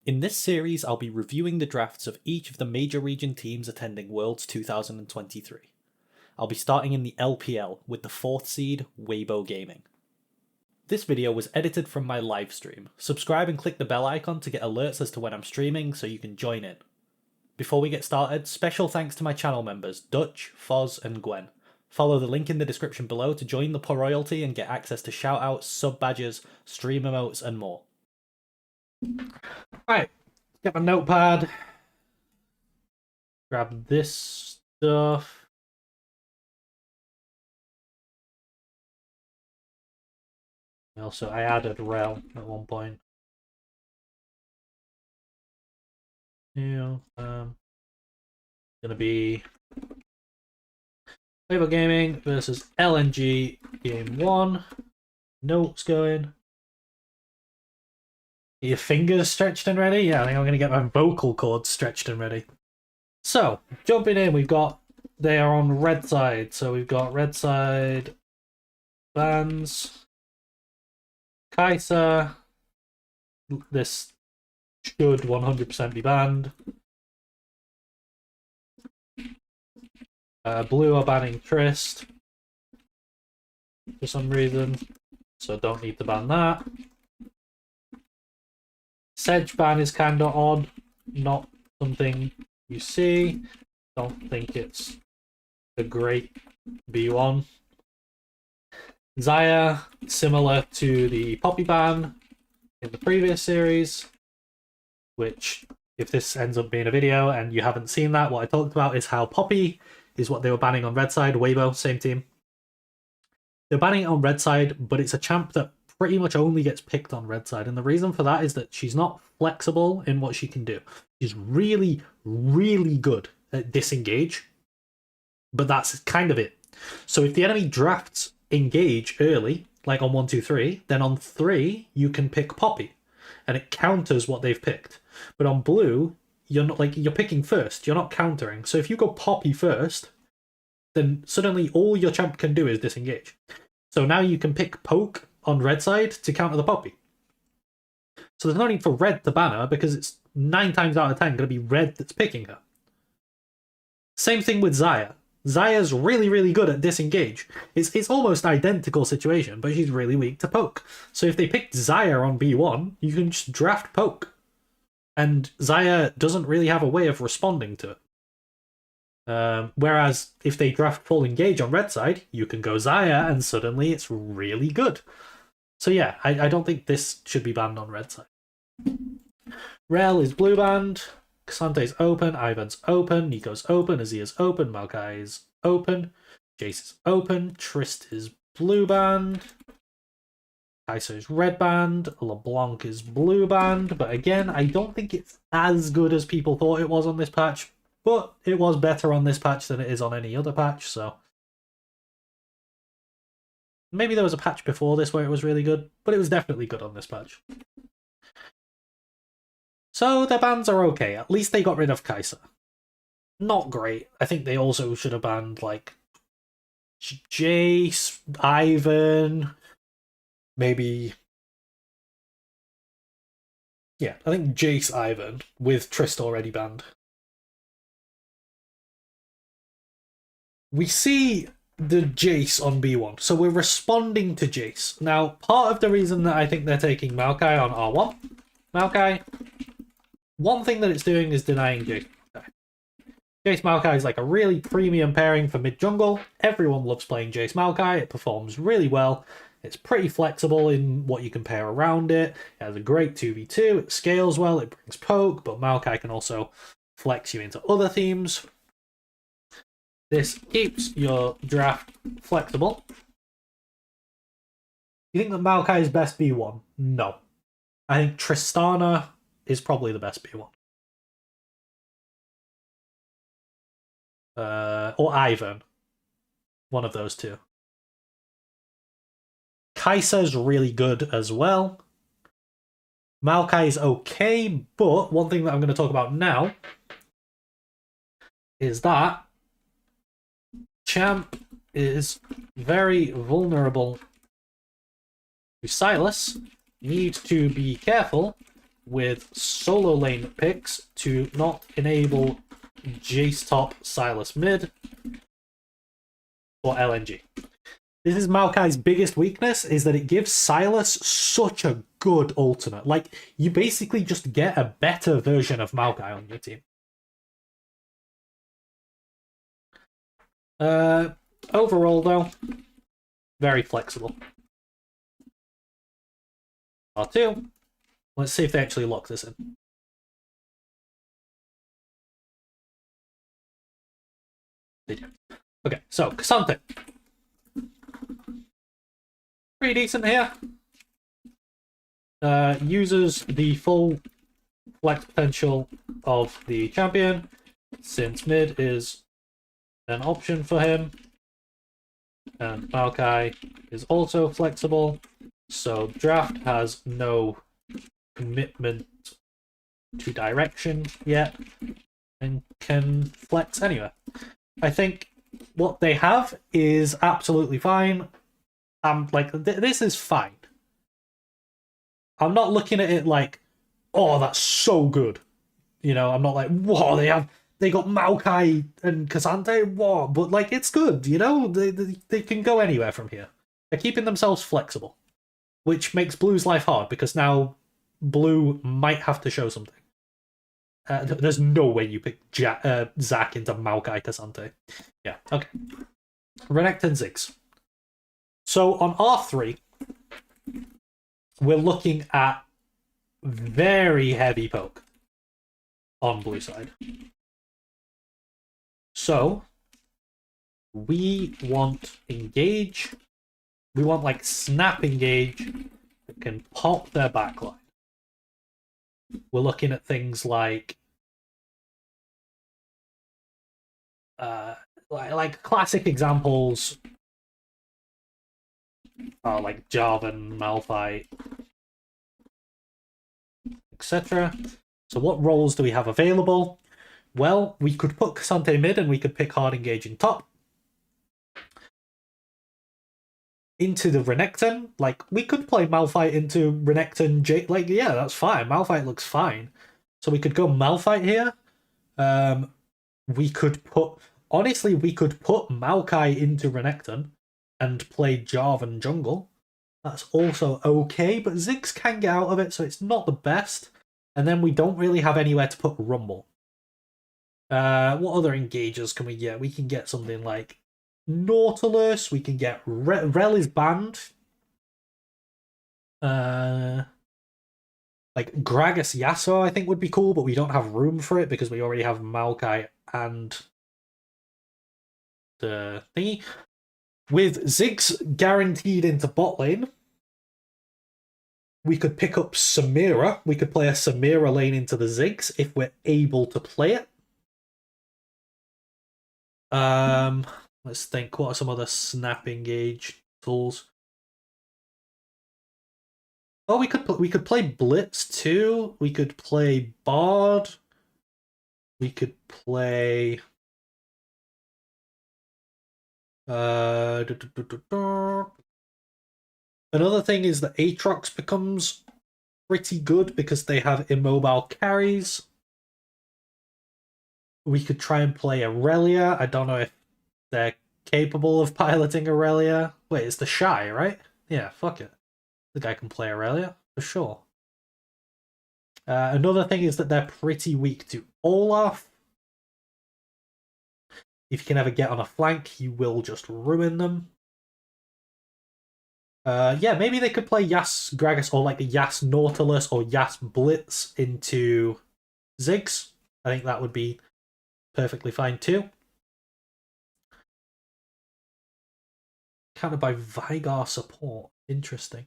In this series, I'll be reviewing the drafts of each of the major region teams attending Worlds 2023. I'll be starting in the LPL with the 4th seed, Weibo Gaming. This video was edited from my live stream. Subscribe and click the bell icon to get alerts as to when I'm streaming so you can join in. Before we get started, special thanks to my channel members, Dutch, Fozz and Gwen. Follow the link in the description below to join the royalty and get access to shoutouts, sub badges, stream emotes and more. Right, get my notepad, grab this stuff. Also, I added rel at one point. Yeah, gonna be Weibo Gaming versus LNG game 1. Notes going. Your fingers stretched and ready? Yeah, I think I'm gonna get my vocal cords stretched and ready. So, jumping in, they are on red side. So we've got red side bans. Kai'Sa. This should 100% be banned. Blue are banning Trist for some reason, so don't need to ban that. Sedge ban is kinda odd, not something you see. Don't think it's a great B1. Xayah, similar to the Poppy ban in the previous series, which, if this ends up being a video and you haven't seen that, what I talked about is how Poppy is what they were banning on red side. Weibo, same team. They're banning it on red side, but it's a champ that pretty much only gets picked on red side, and the reason for that is that she's not flexible in what she can do. She's really, really good at disengage, but that's kind of it. So if the enemy drafts engage early, like on 1, 2, 3, then on 3 you can pick Poppy, and it counters what they've picked. But on blue, you're not you're picking first, you're not countering. So if you go Poppy first, then suddenly all your champ can do is disengage. So now you can pick poke on red side to counter the Poppy. So there's no need for red to ban her because it's 9 times out of 10 going to be red that's picking her. Same thing with Xayah. Xayah's really, really good at disengage. It's almost identical situation, but she's really weak to poke. So if they picked Xayah on B1, you can just draft poke. And Xayah doesn't really have a way of responding to it. Whereas if they draft full engage on red side, you can go Xayah and suddenly it's really good. So yeah, I don't think this should be banned on red side. Rel is blue banned. Xante's open, Ivan's open, Nico's open, Azia's open, Maokai is open, Jace is open, Trist is blue banned, Kai'Sa is red banned, LeBlanc is blue banned, but again, I don't think it's as good as people thought it was on this patch, but it was better on this patch than it is on any other patch, so maybe there was a patch before this where it was really good, but it was definitely good on this patch. So their bans are okay. At least they got rid of Kai'Sa. Not great. I think they also should have banned like Jace, Ivan, maybe. Yeah, I think Jace, Ivan with Trist already banned. We see the Jace on B1, so we're responding to Jace. Now, part of the reason that I think they're taking Maokai on R1, Maokai. One thing that it's doing is denying Jace Maokai. Jace Maokai is like a really premium pairing for mid-jungle. Everyone loves playing Jace Maokai. It performs really well. It's pretty flexible in what you can pair around it. It has a great 2v2. It scales well. It brings poke, but Maokai can also flex you into other themes. This keeps your draft flexible. You think that Maokai is best B1? No. I think Tristana is probably the best B1. Or Ivan. One of those two. Kai'Sa's really good as well. Maokai is okay, but one thing that I'm going to talk about now is that champ is very vulnerable to Silas. You need to be careful with solo lane picks to not enable Jace top, Silas mid, or LNG. This is Maokai's biggest weakness, is that it gives Silas such a good alternate. Like, you basically just get a better version of Maokai on your team. Overall, though, very flexible. R2. Let's see if they actually lock this in. They do. Okay, so K'Sante. Pretty decent here. Uses the full flex potential of the champion, since mid is an option for him. And Maokai is also flexible, so draft has no commitment to direction yet and can flex anywhere. I think what they have is absolutely fine. Like, this is fine. I'm not looking at it like, oh, that's so good. You know, I'm not like, whoa, they got Maokai and K'Sante, whoa, but like, it's good, you know? They can go anywhere from here. They're keeping themselves flexible, which makes Blue's life hard, because now Blue might have to show something. There's no way you pick Zac into Maokai K'Sante. Yeah, okay. Renekton and Ziggs. So on R3, we're looking at very heavy poke on blue side. So we want engage. We want like snap engage that can pop their backline. We're looking at things like classic examples are like Jarvan, Malphite, etc. So what roles do we have available? Well, we could put K'Sante mid and we could pick hard engaging top. Into the Renekton, like, we could play Malphite into Renekton, like, yeah, that's fine. Malphite looks fine. So we could go Malphite here. We could put, honestly, we could put Maokai into Renekton and play Jarvan jungle. That's also okay, but Ziggs can get out of it, so it's not the best. And then we don't really have anywhere to put Rumble. What other engagers can we get? We can get something like Nautilus. We can get Rel is banned. Like Gragas Yasuo, I think would be cool, but we don't have room for it because we already have Maokai and the thingy. With Ziggs guaranteed into bot lane, we could pick up Samira. We could play a Samira lane into the Ziggs if we're able to play it. Let's think. What are some other snap engage tools? Oh, we could play Blitz too. We could play Bard. We could play. Another thing is that Aatrox becomes pretty good because they have immobile carries. We could try and play Aurelia. I don't know if they're capable of piloting Aurelia. Wait, it's the Shy, right? Yeah, fuck it. The guy can play Aurelia, for sure. Another thing is that they're pretty weak to Olaf. If you can ever get on a flank, he will just ruin them. Yeah, maybe they could play Yas Gragas or like Yas Nautilus or Yas Blitz into Ziggs. I think that would be perfectly fine too. Countered by Vigar support. Interesting.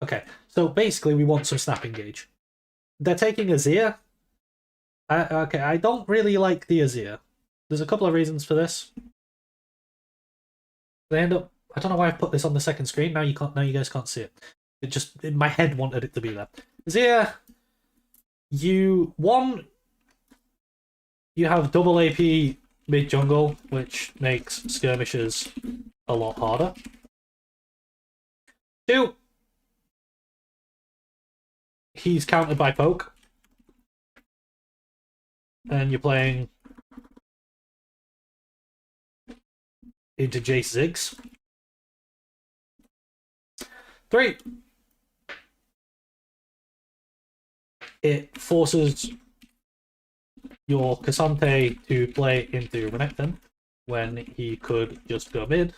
Okay, so basically we want some snap engage. They're taking Azir. Okay, I don't really like the Azir. There's a couple of reasons for this. They end up. I don't know why I put this on the second screen. Now you can't. Now you guys can't see it. It just in my head wanted it to be there. Azir, you have double AP mid jungle, which makes skirmishes a lot harder. 2, he's countered by poke, and you're playing into Jace Ziggs. 3, it forces your Cassante to play into Renekton when he could just go mid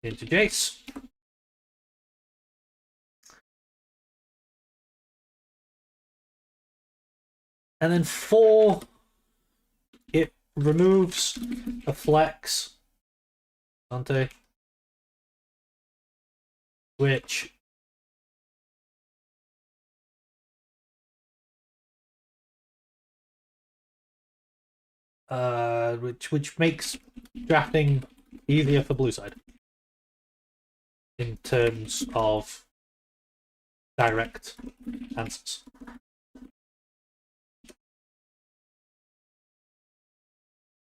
into Jace. And then 4, it removes a flex Cassante, which makes drafting easier for blue side in terms of direct answers.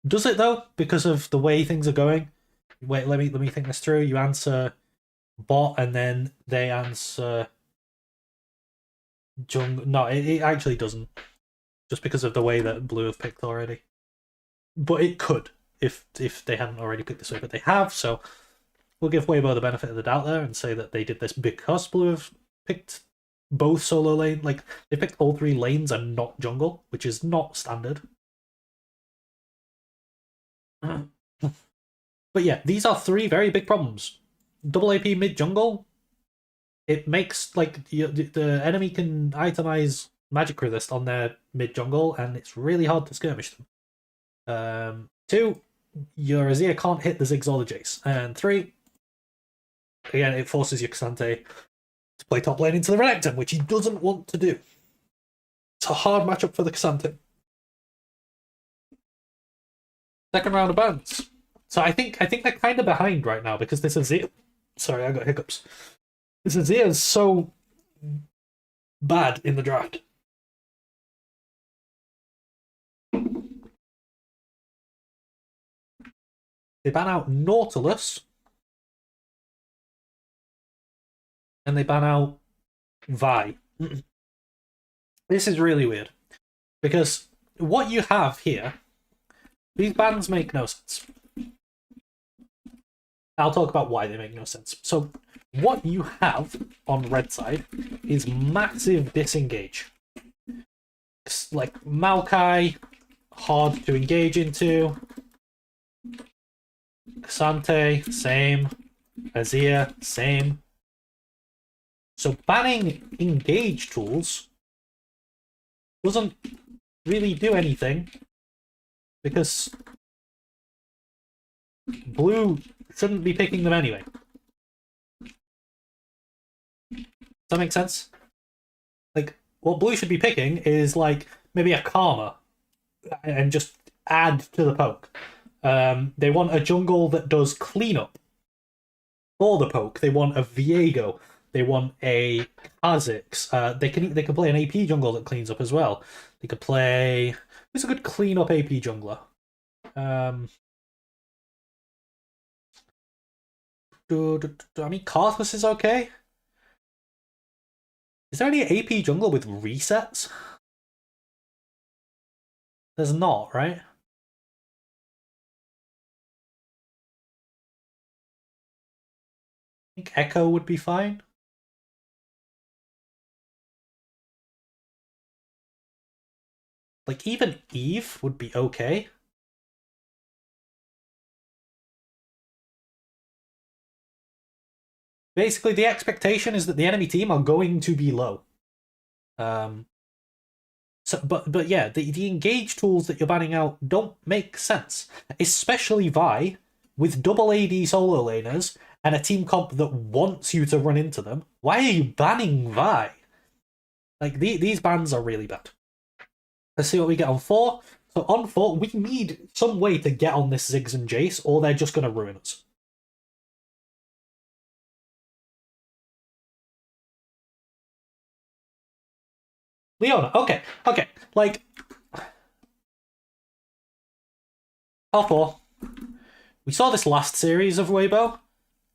Does it though? Because of the way things are going? Wait, let me think this through. You answer bot and then they answer jungle. No, it actually doesn't. Just because of the way that blue have picked already. But it could if they hadn't already picked this way, but they have, so we'll give Weibo the benefit of the doubt there and say that they did this because blue have picked both solo lane. Like, they picked all 3 lanes and not jungle, which is not standard. But yeah, these are 3 very big problems. Double AP mid jungle, it makes, like, the enemy can itemize magic resist on their mid jungle, and it's really hard to skirmish them. 2, your Azir can't hit the Ziggs or the Jace. And 3, again, it forces your Cassante to play top lane into the Renekton, which he doesn't want to do. It's a hard matchup for the Cassante. Second round of bans. So I think they're kind of behind right now because this Azir. Sorry, I got hiccups. This Azir is so bad in the draft. They ban out Nautilus. And they ban out Vi. This is really weird. Because what you have here, these bans make no sense. I'll talk about why they make no sense. So, what you have on red side is massive disengage. It's like Maokai, hard to engage into. Cassante, same. Azir, same. So banning engage tools doesn't really do anything because blue shouldn't be picking them anyway. Does that make sense? Like, what blue should be picking is like maybe a Karma and just add to the poke. They want a jungle that does cleanup for the poke. They want a Viego. They want a Kha'Zix. They can play an AP jungle that cleans up as well. They could play. Who's a good cleanup AP jungler? I mean, Karthus is okay. Is there any AP jungler with resets? There's not, right? I think Echo would be fine. Like, even Eve would be okay. Basically, the expectation is that the enemy team are going to be low. But yeah, the engage tools that you're banning out don't make sense, especially Vi with double AD solo laners and a team comp that wants you to run into them. Why are you banning Vi? Like, these bans are really bad. Let's see what we get on 4. So on 4, we need some way to get on this Ziggs and Jace, or they're just going to ruin us. Leona, okay. Like, R4. We saw this last series of Weibo.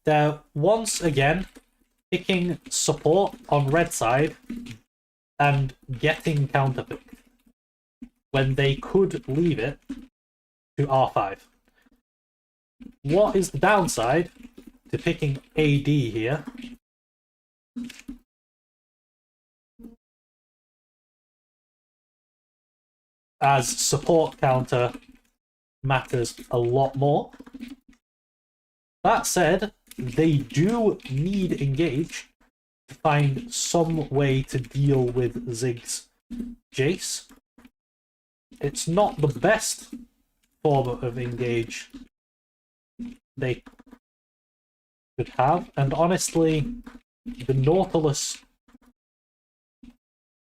They're once again picking support on red side and getting counterpicked when they could leave it to R5. What is the downside to picking AD here? As support counter matters a lot more. That said, they do need engage to find some way to deal with Zig's Jace. It's not the best form of engage they could have, and honestly, the Nautilus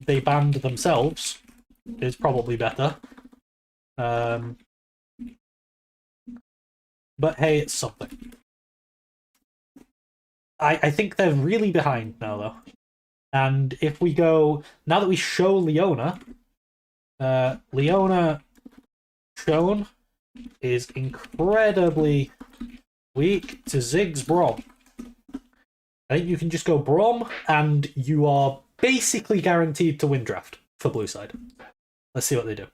they banned themselves is probably better. But hey, it's something. I think they're really behind now, though. And if we go... Now that we show Leona... Leona shown is incredibly weak to Ziggs Brom. I think you can just go Brom, and you are basically guaranteed to win draft for blue side. Let's see what they do.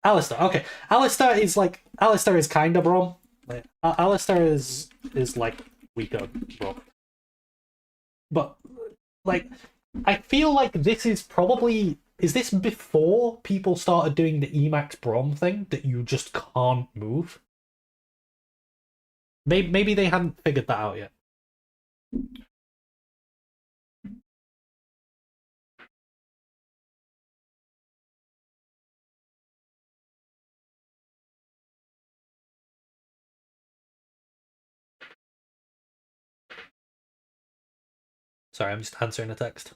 Alistar. Okay, Alistar is kind of Brom. Like, Alistar is like weaker Brom. But like, I feel like this is probably... Is this before people started doing the Emax Brom thing that you just can't move? Maybe they hadn't figured that out yet. Sorry, I'm just answering a text.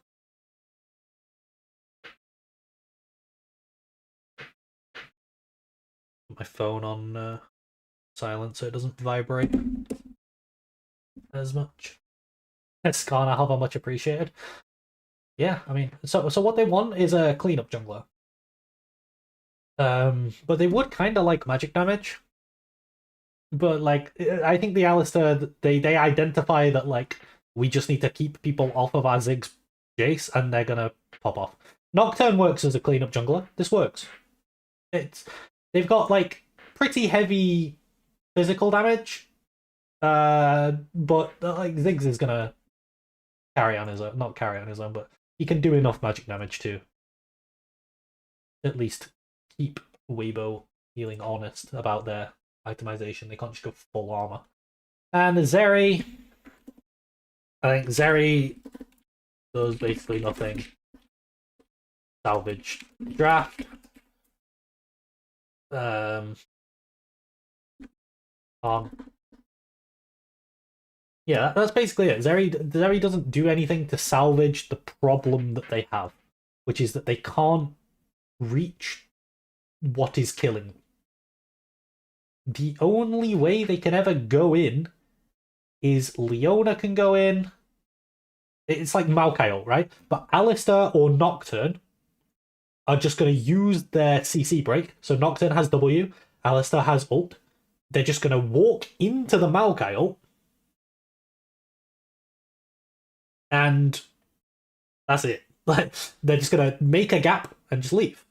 Put my phone on silent so it doesn't vibrate as much. Skarna, however much appreciated. Yeah, I mean, so what they want is a cleanup jungler. But they would kind of like magic damage. But like, I think the Alistar, they identify that like we just need to keep people off of our Ziggs Jace, and they're gonna pop off. Nocturne works as a cleanup jungler. This works. They've got like pretty heavy physical damage, but like Ziggs is gonna carry on his own. Not carry on his own, but he can do enough magic damage to at least keep Weibo feeling honest about their itemization. They can't just go full armor. And Zeri, I think Zeri does basically nothing. Salvage draft. Yeah, that's basically it. Zeri doesn't do anything to salvage the problem that they have, which is that they can't reach what is killing. The only way they can ever go in is Leona can go in. It's like Maokai, right? But Alistar or Nocturne are just going to use their CC break. So Nocturne has W, Alistar has ult. They're just going to walk into the Maokai ult. And that's it. Like, they're just going to make a gap and just leave.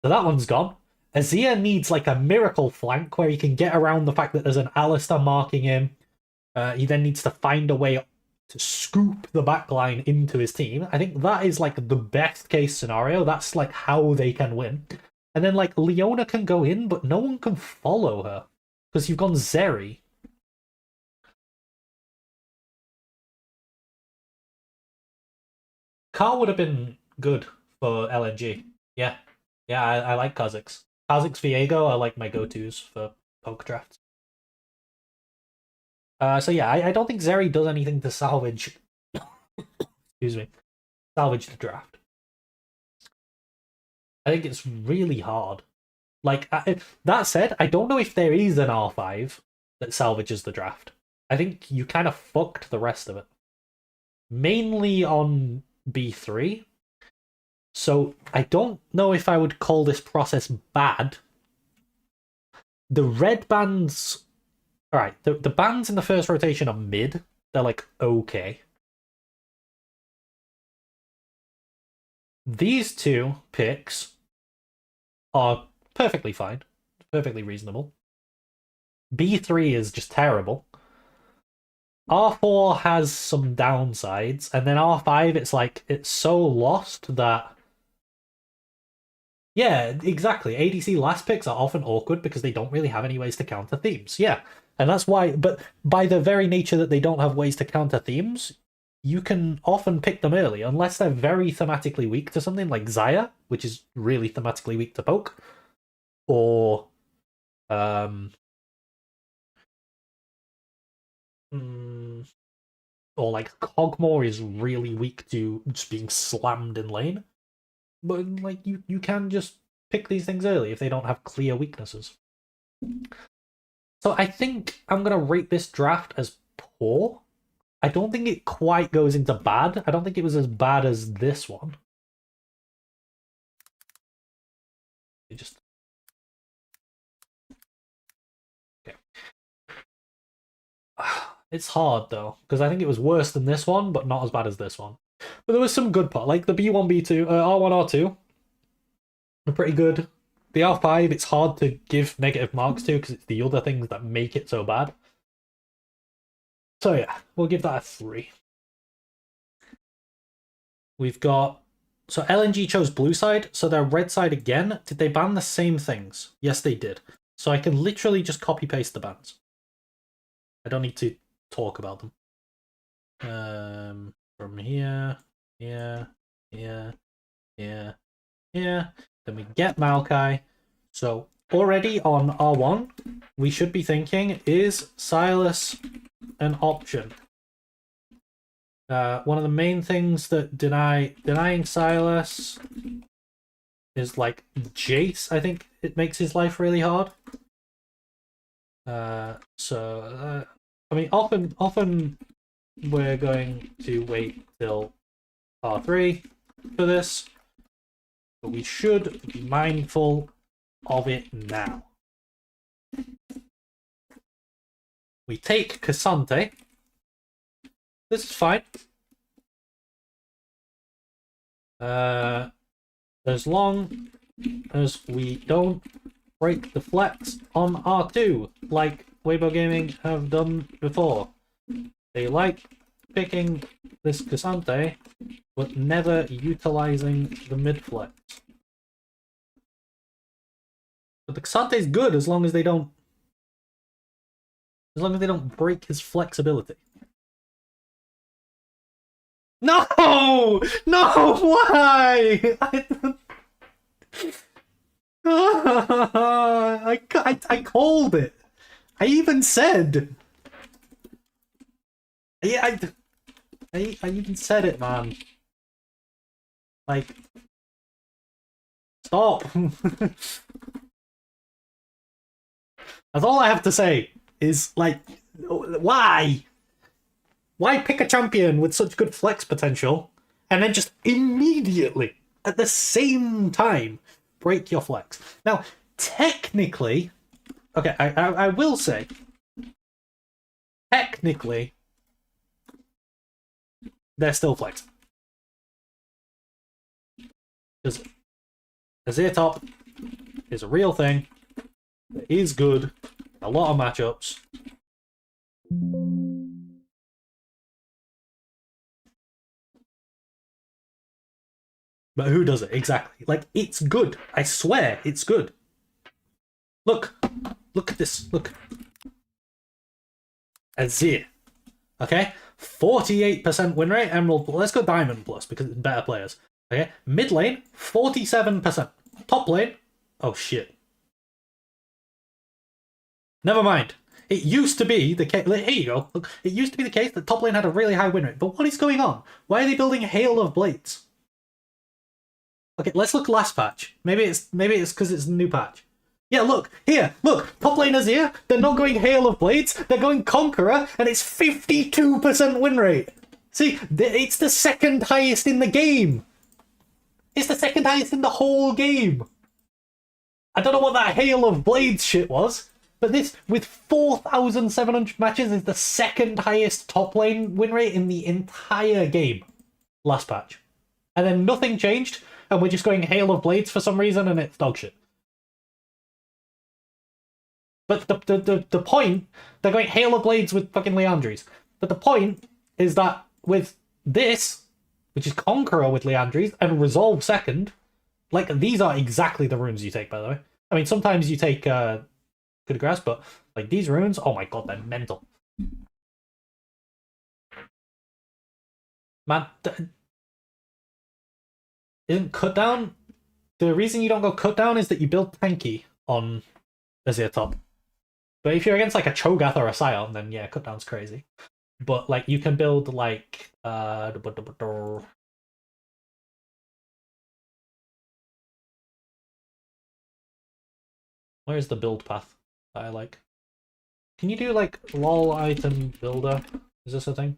So that one's gone. Azir needs like a miracle flank where he can get around the fact that there's an Alistar marking him. He then needs to find a way to scoop the backline into his team. I think that is like the best case scenario. That's like how they can win. And then like Leona can go in, but no one can follow her because you've gone Zeri. Car would have been good for LNG. Yeah. Yeah, I like Kha'Zix. Kha'Zix Viego are like my go-tos for poke drafts. So yeah, I don't think Zeri does anything to salvage... excuse me. Salvage the draft. I think it's really hard. Like, that said, I don't know if there is an R5 that salvages the draft. I think you kind of fucked the rest of it. Mainly on B3. So I don't know if I would call this process bad. The red bands... Alright, the bands in the first rotation are mid. They're like, okay. These two picks are perfectly fine. Perfectly reasonable. B3 is just terrible. R4 has some downsides, and then R5, it's like, it's so lost that... Yeah, exactly. ADC last picks are often awkward because they don't really have any ways to counter themes. Yeah, and that's why, but by the very nature that they don't have ways to counter themes, you can often pick them early, unless they're very thematically weak to something like Xayah, which is really thematically weak to poke, or or like Cogmore is really weak to just being slammed in lane. But like you can just pick these things early if they don't have clear weaknesses. So I think I'm gonna rate this draft as poor. I don't think it quite goes into bad. I don't think it was as bad as this one. It just... Okay. It's hard though, because I think it was worse than this one, but not as bad as this one. But there was some good part, like the B1, B2, R1, R2. They're pretty good. The R5, it's hard to give negative marks to because it's the other things that make it so bad. So yeah, we'll give that a 3. We've got... So LNG chose blue side, so they're red side again. Did they ban the same things? Yes, they did. So I can literally just copy-paste the bans. I don't need to talk about them. From here, here, here, here, here. Then we get Maokai. So already on R1, we should be thinking, is Sylas an option? One of the main things that denying Sylas is like Jace. I think it makes his life really hard. I mean, often we're going to wait till R3 for this, but we should be mindful of it now. We take Cassante. This is fine. As long as we don't break the flex on R2, like Weibo Gaming have done before. They like picking this Cassante, but never utilizing the mid flex. But the Cassante is good as long as they don't break his flexibility. No! No! Why? I called it. I even said. I even said it, man. Like, stop. That's all I have to say. Is like, why? Why pick a champion with such good flex potential and then just immediately at the same time break your flex? Now, technically, okay, I will say, technically, they're still flexing. Because Azir top is a real thing. It is good in a lot of matchups. But who does it? Exactly. Like, it's good. I swear, it's good. Look. Look at this. Look. Azir. Okay? 48% win rate. Emerald. Let's go Diamond Plus because it's better players. Okay? Mid lane, 47%. Top lane. Oh, shit. Never mind. It used to be the case. Here you go. Look, it used to be the case that top lane had a really high win rate. But what is going on? Why are they building Hail of Blades? Okay, let's look last patch. Maybe it's because it's a new patch. Yeah, look here. Look, top laners here. They're not going Hail of Blades. They're going Conqueror, and it's 52% win rate. See, it's the second highest in the game. It's the second highest in the whole game. I don't know what that Hail of Blades shit was. But this, with 4,700 matches, is the second highest top lane win rate in the entire game. Last patch. And then nothing changed, and we're just going Hail of Blades for some reason, and it's dog shit. But the point, they're going Hail of Blades with fucking Leandries. But the point is that with this, which is Conqueror with Leandries, and Resolve second, like, these are exactly the runes you take, by the way. I mean, sometimes you take Coup de Grace, but, like, these runes, oh my god, they're mental. Man, isn't Cut Down? The reason you don't go Cut Down is that you build tanky on Azir top. But if you're against, like, a Cho'Gath or a Scion, then yeah, Cut Down's crazy. But, like, you can build, like, where's the build path that I like? Can you do, like, LOL item builder? Is this a thing?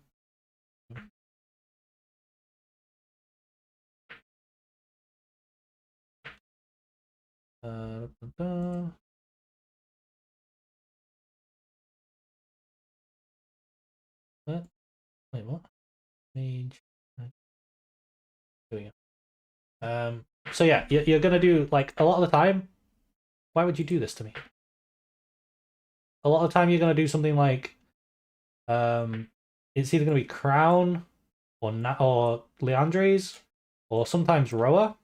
What? Wait, what? Mage. Here we go. So yeah, you're gonna do, like, a lot of the time. Why would you do this to me? A lot of the time you're gonna do something like, it's either gonna be Crown or Leandres, or sometimes Roa.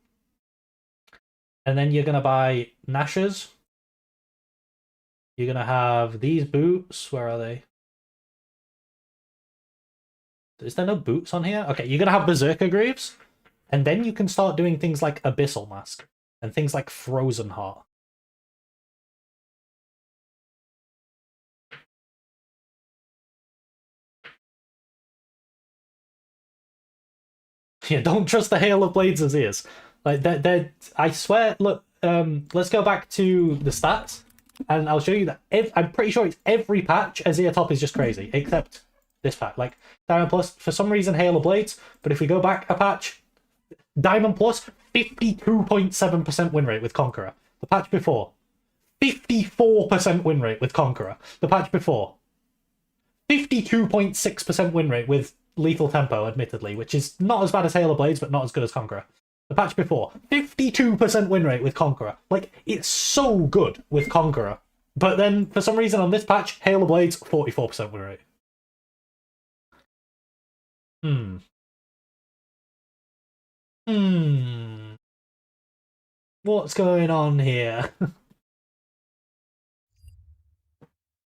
And then you're gonna buy Nashers. You're gonna have these boots. Where are they? Is there no boots on here? Okay, you're gonna have Berserker Greaves, and then you can start doing things like Abyssal Mask and things like Frozen Heart. Yeah, don't trust the Hail of Blades as is. Like, they're I swear. Look, let's go back to the stats, and I'll show you that. I'm pretty sure it's every patch Azir top is just crazy, except this patch. Like, Diamond Plus, for some reason, Hail of Blades. But if we go back a patch, Diamond Plus, 52.7% win rate with Conqueror. The patch before, 54% win rate with Conqueror. The patch before, 52.6% win rate with Lethal Tempo, admittedly, which is not as bad as Hail of Blades, but not as good as Conqueror. The patch before, 52% win rate with Conqueror. Like, it's so good with Conqueror. But then, for some reason, on this patch, Hail of Blades, 44% win rate. What's going on here?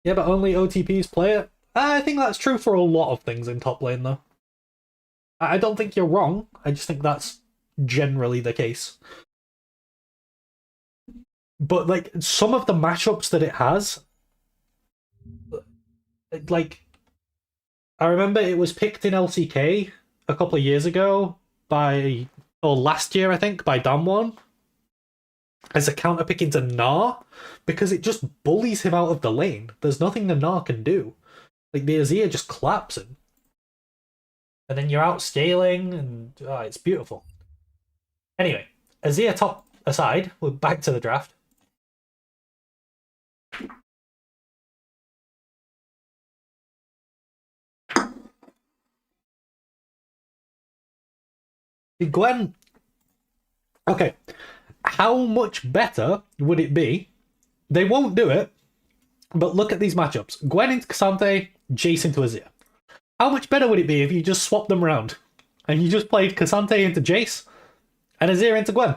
Yeah, but only OTPs play it? I think that's true for a lot of things in top lane, though. I don't think you're wrong. I just think that's generally the case. But, like, some of the matchups that it has, like, I remember it was picked in LCK a couple of years ago or last year, I think, by Damwon as a counter pick into Gnar, because it just bullies him out of the lane. There's nothing the Gnar can do. Like, the Azir just claps him. And then you're out scaling, and it's beautiful. Anyway, Azir top aside, we're back to the draft. Gwen. Okay, how much better would it be? They won't do it, but look at these matchups. Gwen into Cassante, Jace into Azir. How much better would it be if you just swapped them around and you just played Cassante into Jace and Azir into Gwen?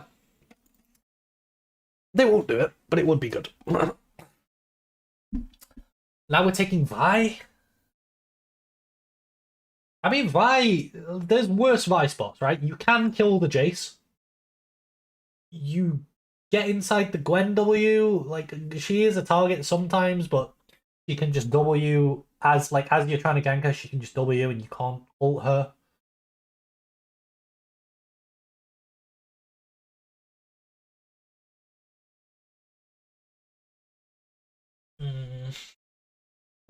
They won't do it, but it would be good. Now we're taking Vi. I mean, Vi, there's worse Vi spots, right? You can kill the Jace. You get inside the Gwen W. Like, she is a target sometimes, but she can just W as you're trying to gank her, she can just W and you can't ult her.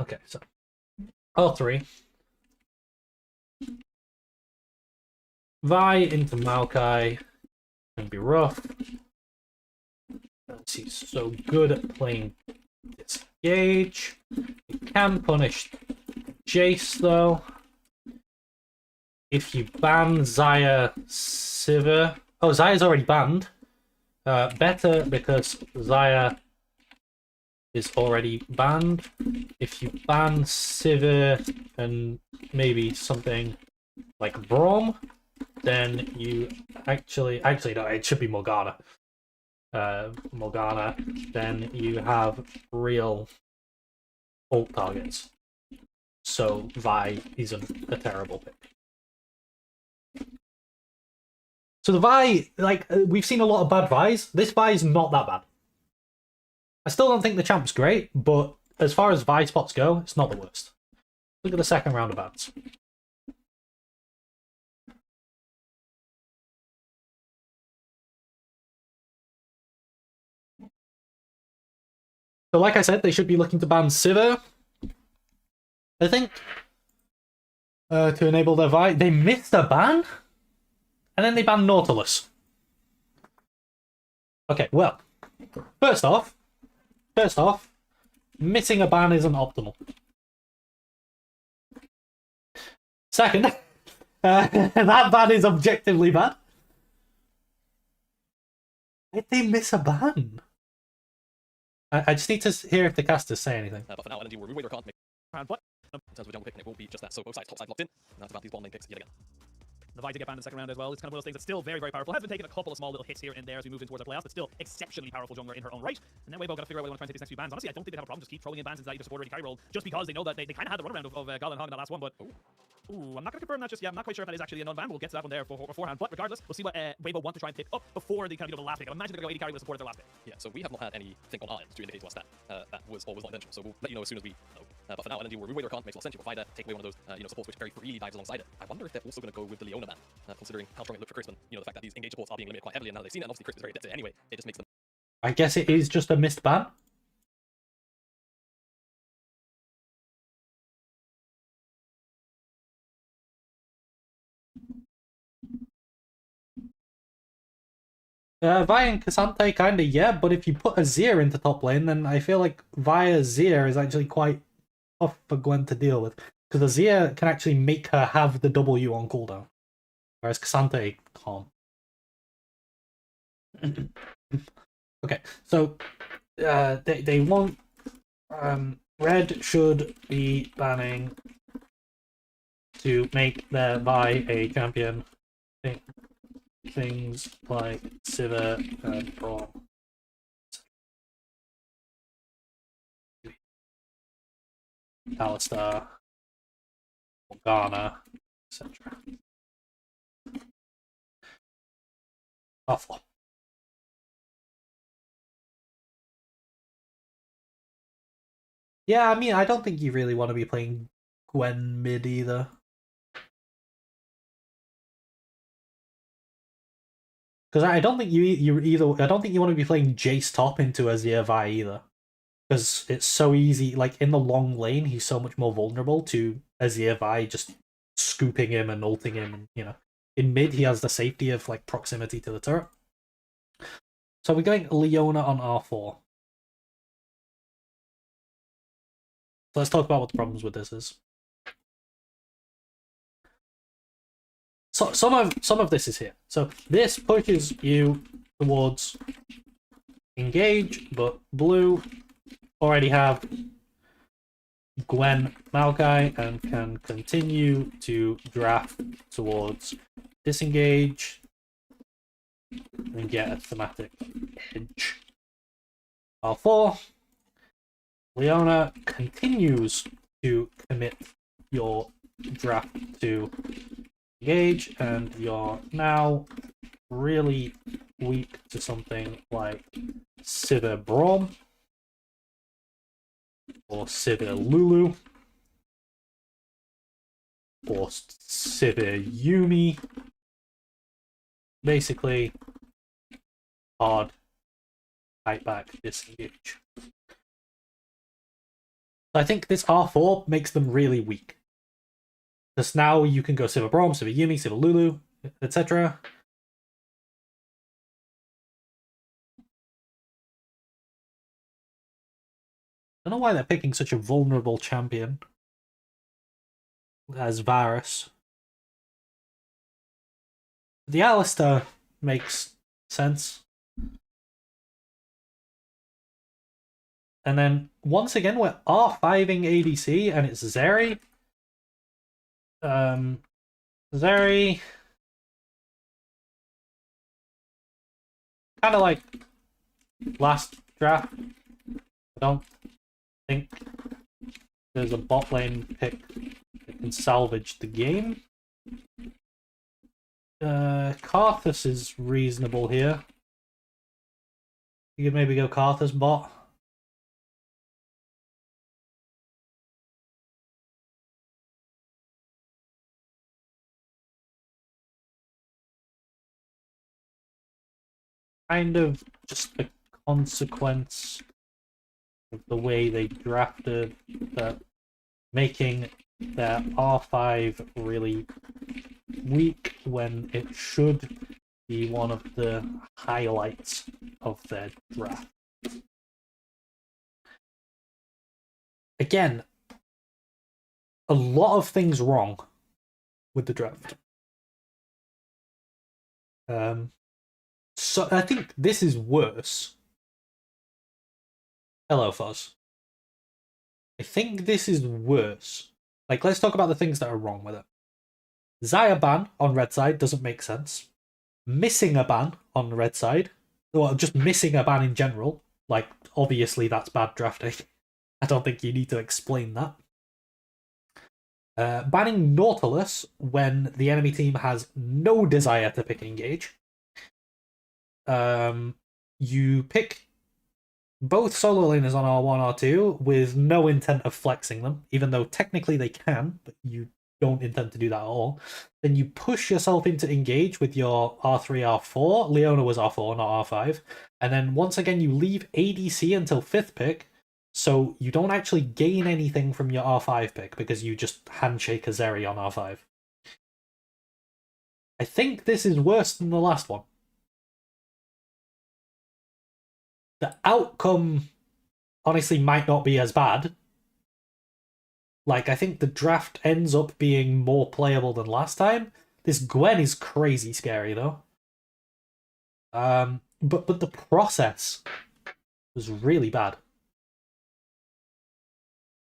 Okay, so R3. Vi into Maokai can be rough. He's so good at playing disengage. You can punish Jace though. If you ban Xayah Sivir... Oh, Xayah's already banned. Better because Xayah is already banned. If you ban Sivir and maybe something like Braum, then you actually no, it should be Morgana. Morgana, then you have real ult targets. So Vi isn't a terrible pick. So the Vi, like, we've seen a lot of bad Vi's. This Vi is not that bad. I still don't think the champ's great, but as far as Vi spots go, it's not the worst. Look at the second round of bans. So like I said, they should be looking to ban Sivir, I think, to enable their Vi. They missed a ban? And then they banned Nautilus. Okay, well, first off, missing a ban isn't optimal. Second, that ban is objectively bad. Did they miss a ban? I just need to hear if the casters say anything. But for now, LNG will reweight their can't make round what? In terms of a jungle pick, and it won't be just that. So both sides, top side locked in. Now it's about these bottom lane picks yet again. The Vi did get banned in the second round as well. It's kind of one of those things that's still very, very powerful. Has been taking a couple of small little hits here and there as we move in towards our playoffs, but still exceptionally powerful jungler in her own right. And then Weibo got to figure out what they want to try and take these next few bans. Honestly, I don't think they have a problem just keep throwing in bans into that either support or carry role, just because they know that they kind of had the runaround of Galen Hog in that last one, but ooh, I'm not going to confirm that just yet. I'm not quite sure if that is actually a non-ban. We'll get to that one there beforehand. But regardless, we'll see what Weibo want to try and pick up before they kind of get the last pick. I imagine they're going to go 80 carry with support their last pick. Yeah, so we have not had anything on our end to indicate to us that that was always not intentional. So we'll let you know as soon as we know. But for now, LNG will reweight their can't, makes a lot of sense. You provide that, take away one of those supports which very freely dives alongside it. I wonder if they're also going to go with the Leona ban, considering how strong it looked for Crispin. You know, the fact that these engaged supports are being limited quite heavily, and now they've seen it, and obviously Crispin's very adept at it anyway. It just makes them. I guess it is just a missed ban. Vi and Cassante kinda, yeah, but if you put Azir into top lane, then I feel like via Azir is actually quite tough for Gwen to deal with. Because Azir can actually make her have the W on cooldown. Whereas Cassante can't. Okay, so they want Red should be banning to make their Vi a champion. Things like Sivir and Braum. Alistar, Morgana, etc. Awful. Yeah, I mean, I don't think you really want to be playing Gwen mid either. Because I don't think I don't think you want to be playing Jace top into Azir Vi either. Because it's so easy, like in the long lane, he's so much more vulnerable to Azir Vi just scooping him and ulting him, and you know. In mid, he has the safety of like proximity to the turret. So we're going Leona on R4. So let's talk about what the problems with this is. So some of this is here. So this pushes you towards engage, but blue already have Gwen Maokai and can continue to draft towards disengage and get a thematic edge. R4. Leona continues to commit your draft to engage, and you're now really weak to something like Sivir Braum or Sivir Lulu or Sivir Yumi. Basically, hard, fight back, disengage. I think this R4 makes them really weak. Because now you can go Sivir Braum, Sivir Yumi, Sivir Lulu, etc. I don't know why they're picking such a vulnerable champion as Varus. The Alistar makes sense. And then, once again, we're R5ing ADC, and it's Zeri. Zeri... kind of like last draft. I don't think there's a bot lane pick that can salvage the game. Karthus is reasonable here. You could maybe go Karthus bot. Kind of just a consequence of the way they drafted that, making their R5 really weak when it should be one of the highlights of their draft. Again, a lot of things wrong with the draft. So I think this is worse. Hello, Fozz. I think this is worse. Like, let's talk about the things that are wrong with it. Xayah ban on red side doesn't make sense. Missing a ban on the red side, well, just missing a ban in general, like, obviously that's bad drafting. I don't think you need to explain that. Banning Nautilus when the enemy team has no desire to pick engage. You pick both solo laners on R1, R2 with no intent of flexing them, even though technically they can, but you don't intend to do that at all. Then you push yourself into engage with your R3, R4. Leona was R4, not R5. And then once again, you leave ADC until 5th pick, so you don't actually gain anything from your R5 pick because you just handshake a Zeri on R5. I think this is worse than the last one. The outcome, honestly, might not be as bad. Like, I think the draft ends up being more playable than last time. This Gwen is crazy scary, though. But the process was really bad.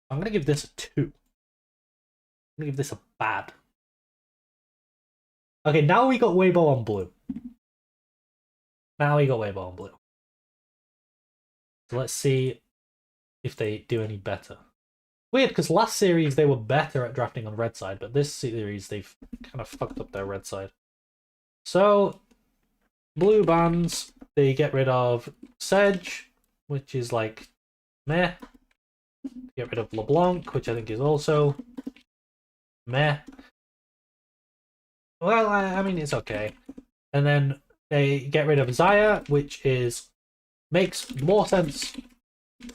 I'm going to give this a 2. I'm going to give this a bad. Okay, now we got Weibo on blue. Now we got Weibo on blue. So let's see if they do any better. Weird, because last series they were better at drafting on red side, but this series they've kind of fucked up their red side. So, blue bans, they get rid of Sedge, which is like meh. Get rid of LeBlanc, which I think is also meh. Well, I mean, it's okay. And then they get rid of Xayah, which makes more sense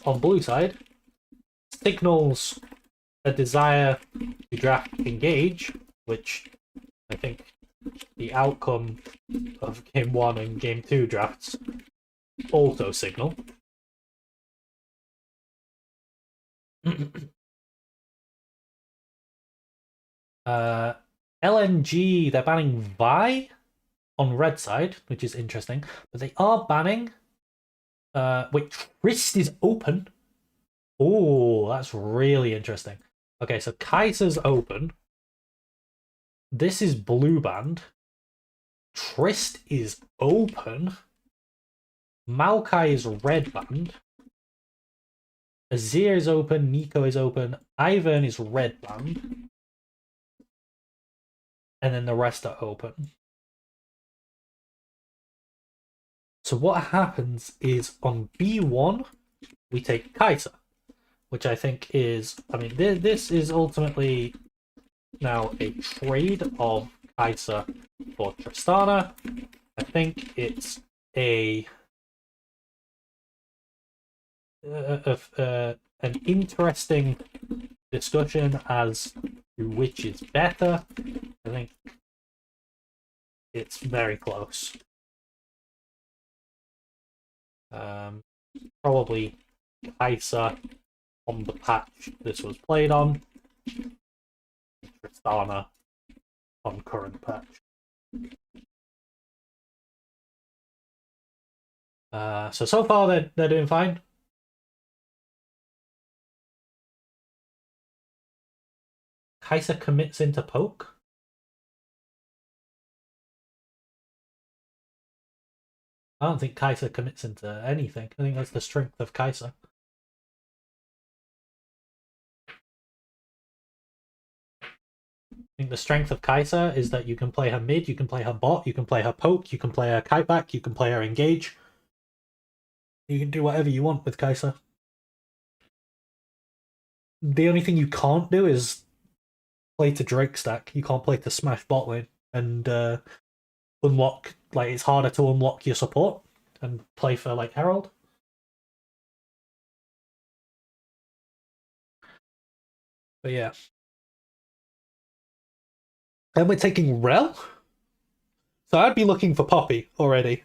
on blue side. Signals a desire to draft engage, which I think the outcome of game 1 and game 2 drafts also signal. LNG, they're banning Vi on red side, which is interesting, but they are banning wait, Trist is open. Oh, that's really interesting. Okay, so Kaiser's open. This is blue banned. Trist is open. Maokai is red banned. Azir is open. Nico is open. Ivern is red banned. And then the rest are open. So what happens is on B1, we take Kaiser, which I think is, I mean, this is ultimately now a trade of Kaiser for Tristana. I think it's an interesting discussion as to which is better. I think it's very close. Probably Kaiser on the patch this was played on. Tristana on current patch. So far they're doing fine. Kai'Sa commits into poke. I don't think Kai'Sa commits into anything. I think that's the strength of Kai'Sa. I think the strength of Kai'Sa is that you can play her mid, you can play her bot, you can play her poke, you can play her kite back, you can play her engage. You can do whatever you want with Kai'Sa. The only thing you can't do is play to Drake stack. You can't play to smash bot lane and unlock, like, it's harder to unlock your support and play for like Herald. But yeah. And we're taking Rel. So I'd be looking for Poppy already.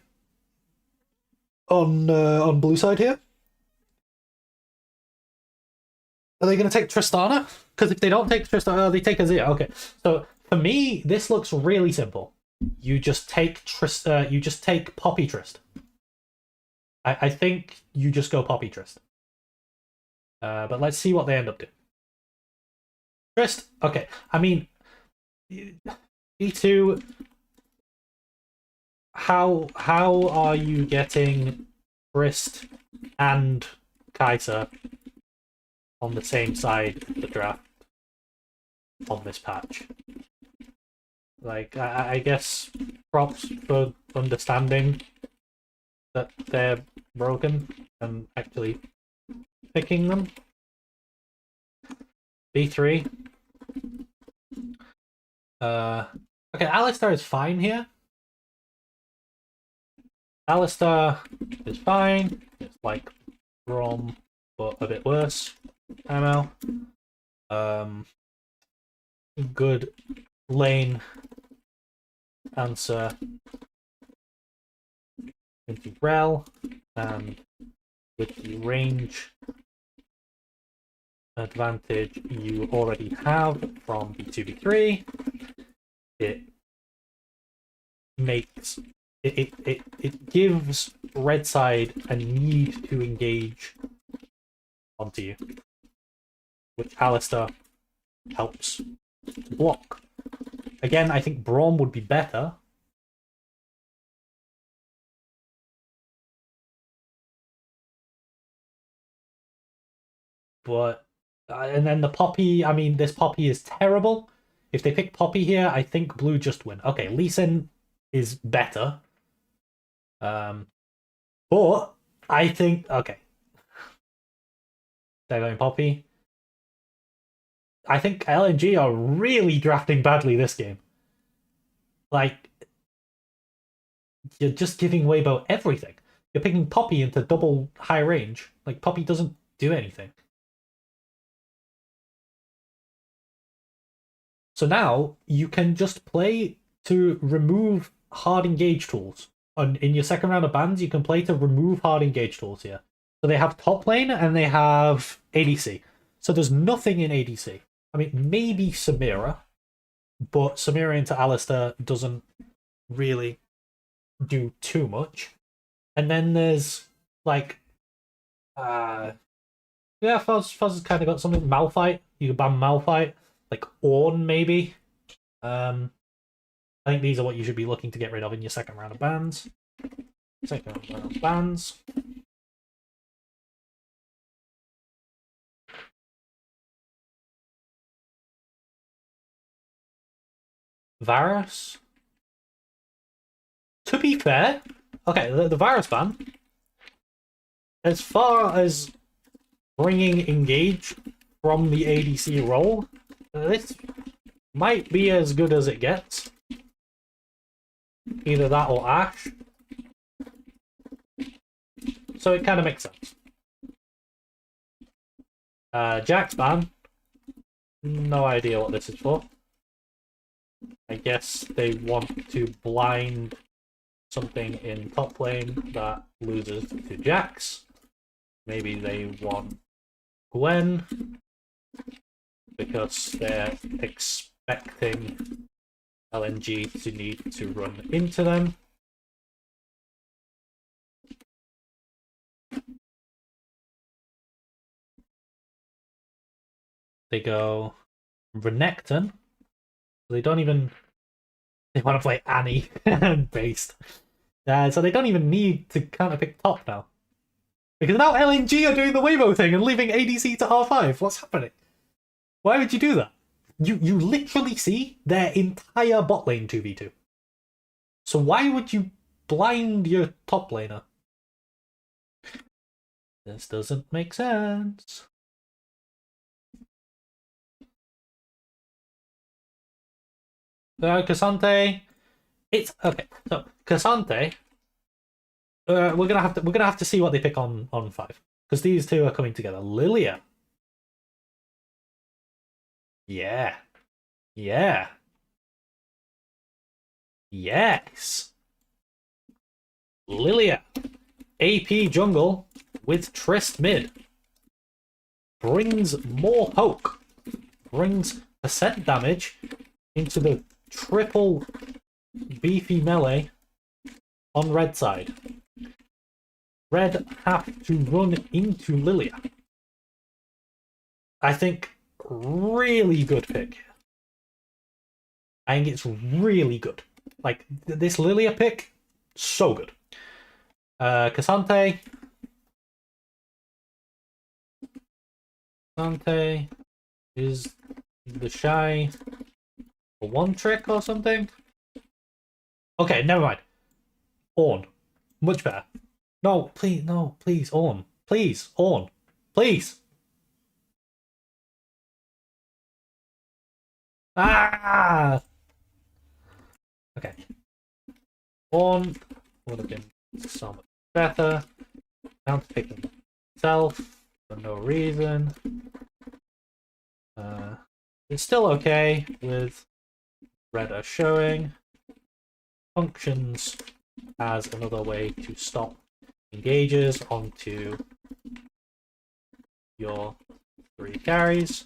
On blue side here. Are they going to take Tristana? Because if they don't take Tristana, they take Azir. Okay, so for me, this looks really simple. You just take you just take Poppy Trist. I think you just go Poppy Trist. But let's see what they end up doing. Trist, okay. I mean, E2. How are you getting Trist and Kai'Sa on the same side of the draft on this patch? Like, I guess props for understanding that they're broken and actually picking them. B3. Okay, Alistar is fine here. Alistar is fine. It's like Grom, but a bit worse. ML. Good lane answer into Rel, and with the range advantage you already have from B2B3, it makes it gives red side a need to engage onto you, which Alistar helps to block. Again, I think Braum would be better. But and then the Poppy, I mean, this Poppy is terrible. If they pick Poppy here, I think blue just win. Okay, Lee Sin is better. But I think, okay, they're going Poppy. I think LNG are really drafting badly this game. Like, you're just giving Weibo everything. You're picking Poppy into double high range. Like, Poppy doesn't do anything. So now you can just play to remove hard engage tools. In your second round of bans, you can play to remove hard engage tools here. So they have top lane and they have ADC. So there's nothing in ADC. I mean, maybe Samira, but Samira into Alistar doesn't really do too much. And then there's like, yeah, Fuzz has kind of got something. Malphite, you can ban Malphite. Like Ornn, maybe. I think these are what you should be looking to get rid of in your second round of bans. Second round of bans. Varus. To be fair, okay, the Varus ban, as far as bringing engage from the ADC role, this might be as good as it gets. Either that or Ashe. So it kind of makes sense. Jack's ban. No idea what this is for. I guess they want to blind something in top lane that loses to Jax. Maybe they want Gwen, because they're expecting LNG to need to run into them. They go Renekton. They don't even... They want to play Annie based. So they don't even need to kind of pick top now. Because now LNG are doing the Weibo thing and leaving ADC to R5. What's happening? Why would you do that? You literally see their entire bot lane 2v2. So why would you blind your top laner? This doesn't make sense. Cassante. It's okay. So Cassante. We're gonna have to see what they pick on 5, because these two are coming together. Lilia. Yeah. Yeah. Yes. Lilia. AP jungle with Trist mid. Brings more poke. Brings percent damage into the triple beefy melee on red side. Red have to run into Lilia. I think really good pick. I think it's really good. Like, this Lilia pick, so good. Cassante. Cassante is the shy one trick or something. Okay, never mind. Ornn. Much better. No, please, Ornn. Please, Ornn. Please. Ah! Okay. Ornn would have been so much better. Down to picking himself for no reason. It's still okay with Redder showing. Functions as another way to stop engages onto your 3 carries.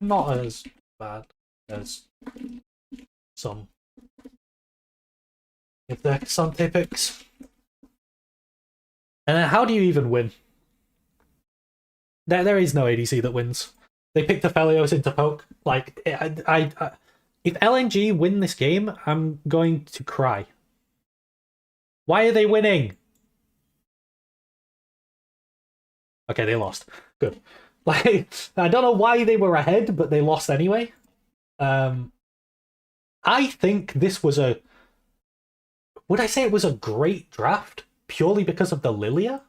Not as bad as some if they're Cassante picks. And then how do you even win? There is no ADC that wins. They picked Aphelios into poke. Like, if LNG win this game, I'm going to cry. Why are they winning? Okay, they lost. Good. Like, I don't know why they were ahead, but they lost anyway. I think this was a... Would I say it was a great draft purely because of the Lilia?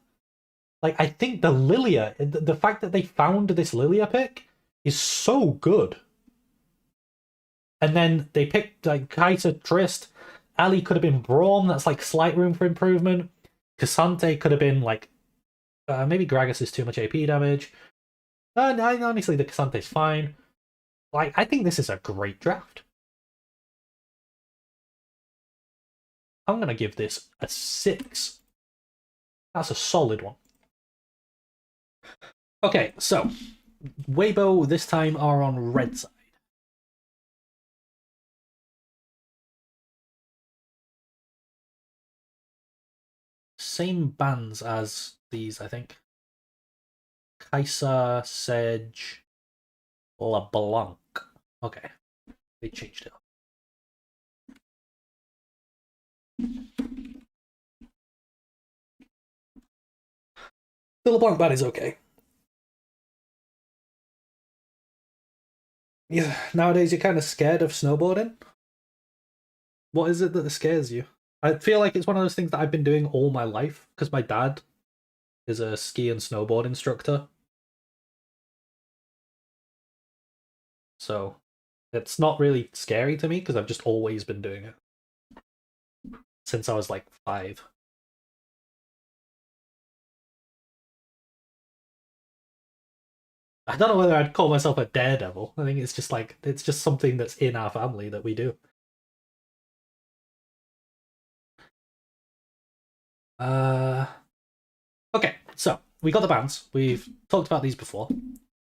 Like, I think the Lilia, the fact that they found this Lilia pick is so good. And then they picked, like, Kai'Sa, Trist. Ali could have been Braum. That's, like, slight room for improvement. Cassante could have been, like... maybe Gragas is too much AP damage. Honestly, the Cassante's fine. Like, I think this is a great draft. I'm going to give this a 6. That's a solid one. Okay, so Weibo this time are on red side. Same bands as these, I think. Kai'Sa, Sedge, LeBlanc. Okay, they changed it up. The LeBlanc ban is okay. Yeah, nowadays you're kind of scared of snowboarding. What is it that scares you? I feel like it's one of those things that I've been doing all my life because my dad is a ski and snowboard instructor. So it's not really scary to me because I've just always been doing it since I was like 5. I don't know whether I'd call myself a daredevil. I think it's just like, it's just something that's in our family that we do. Okay, so we got the bans. We've talked about these before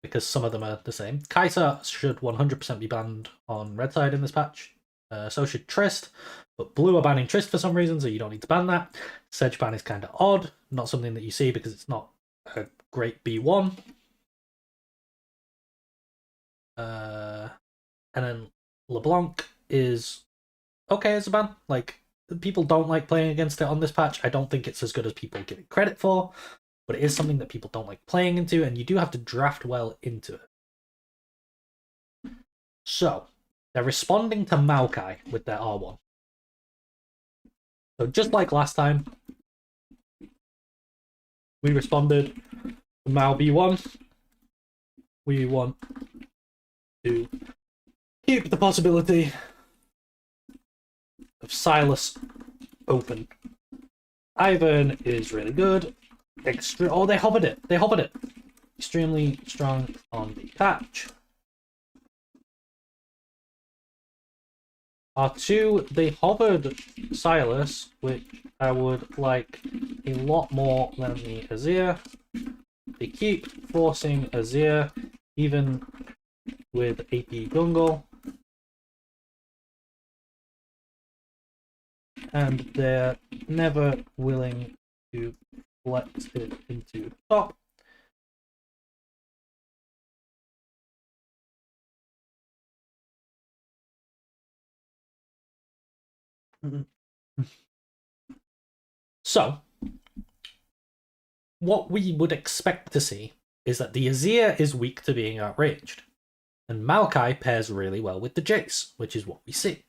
because some of them are the same. Kai'Sa should 100% be banned on red side in this patch. So should Trist, but blue are banning Trist for some reason, so you don't need to ban that. Sedge ban is kind of odd, not something that you see because it's not a great B1. And then LeBlanc is okay as a ban. Like, people don't like playing against it on this patch. I don't think it's as good as people give it credit for, but it is something that people don't like playing into, and you do have to draft well into it. So, they're responding to Maokai with their R1. So just like last time, we responded to Mao B1. We want to keep the possibility of Silas open. Ivern is really good. Oh, they hovered it. They hovered it. Extremely strong on the patch. R2, they hovered Silas, which I would like a lot more than the Azir. They keep forcing Azir, even with AP jungle. And they're never willing to flex it into top. So, what we would expect to see is that the Azir is weak to being outraged, and Maokai pairs really well with the Jace, which is what we see.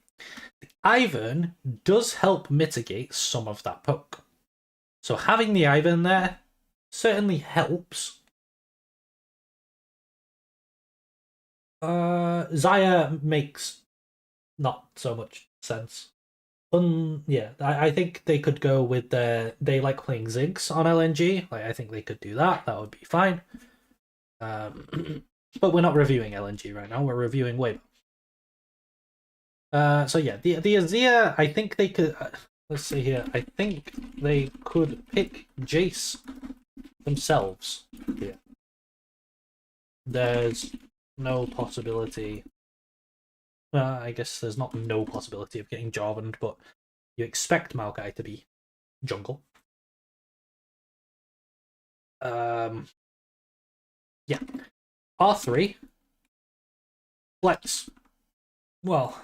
The Ivern does help mitigate some of that poke. So having the Ivern there certainly helps. Xayah makes not so much sense. Yeah, I think they could go with they like playing Ziggs on LNG. Like, I think they could do that. That would be fine. But we're not reviewing LNG right now. We're reviewing Weibo. So yeah, the Azir, I think they could. Let's see here. I think they could pick Jace themselves here. There's no possibility. I guess there's not no possibility of getting Jarvaned, but you expect Maokai to be jungle. Yeah. R3. Flex. Well,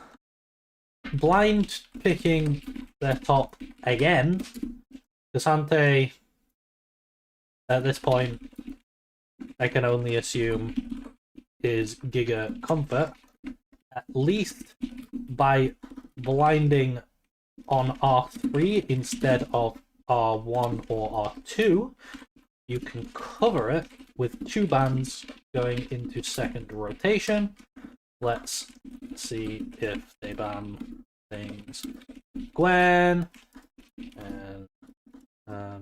blind picking their top again. Desante, at this point, I can only assume is Giga Comfort. At least by blinding on R3 instead of R1 or R2, you can cover it with 2 bans going into second rotation. Let's see if they ban things. Gwen and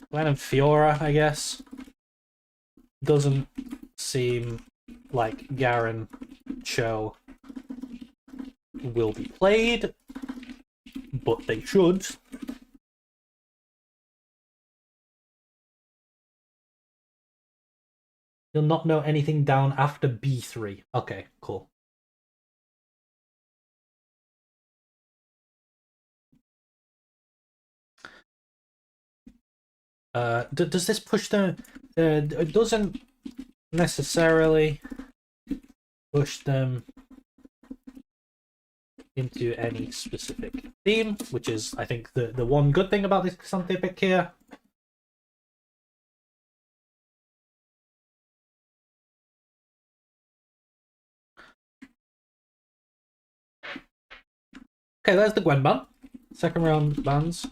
Fiora, I guess. Doesn't seem like Garen Cho will be played, but they should. You'll not know anything down after B3. Okay, cool. Does this push them? It doesn't necessarily push them into any specific theme, which is, I think, the one good thing about this Xante pick here. Okay, there's the Gwen ban. Second round bans.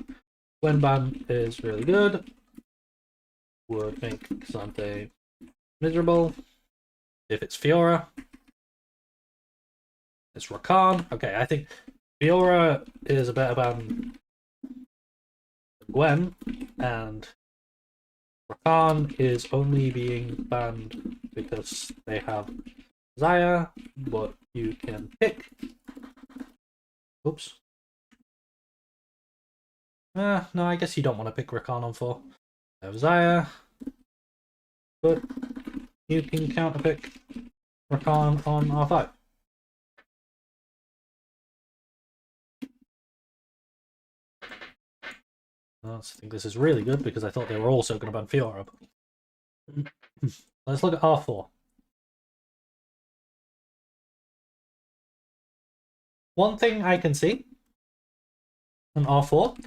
Gwen ban is really good. Would make Xante miserable. If it's Fiora, it's Rakan. Okay, I think Fiora is a better ban than Gwen, and Rakan is only being banned because they have Xayah, but you can pick. Oops. No, I guess you don't want to pick Rakan on 4. Zaya. Good. You can counterpick Rakan on R5. I think this is really good because I thought they were also going to ban Fiora. Let's look at R4. One thing I can see on R4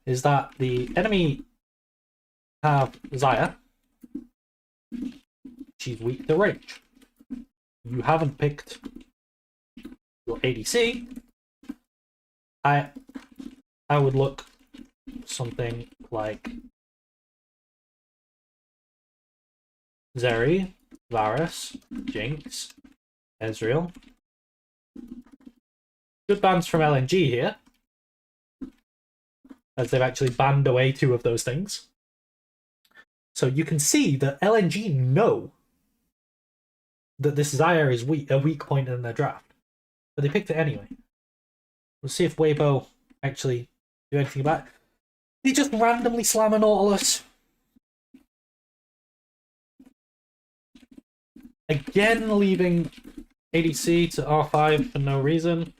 is that the enemy have Zaya. She's weak to range. You haven't picked your ADC. I would look something like Zeri, Varus, Jinx, Ezreal. Good bans from LNG here, as they've actually banned away 2 of those things. So you can see that LNG know that this Zaya is a weak point in their draft, but they picked it anyway. We'll see if Weibo actually do anything about it. They just randomly slam a Nautilus. Again, leaving ADC to R5 for no reason.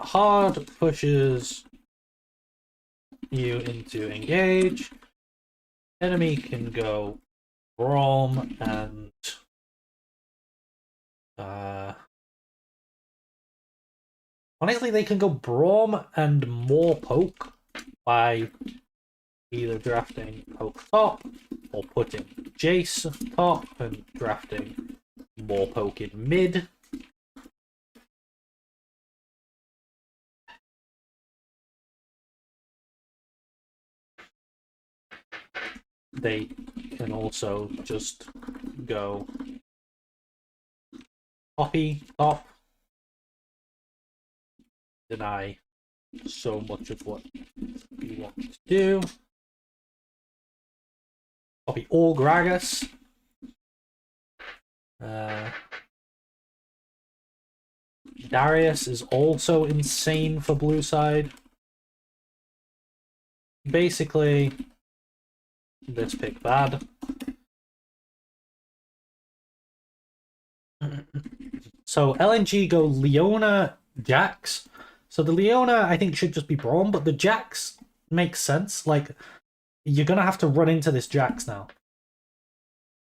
Hard pushes you into engage. Enemy can go Braum and honestly, they can go Braum and more poke by either drafting poke top or putting Jace top and drafting more poke in mid. They can also just go Poppy top, deny so much of what you want to do. Poppy or Gragas. Darius is also insane for blue side. Basically, this pick bad. So LNG go Leona, Jax. So the Leona I think should just be Braum, but the Jax makes sense. Like, you're gonna have to run into this Jax now.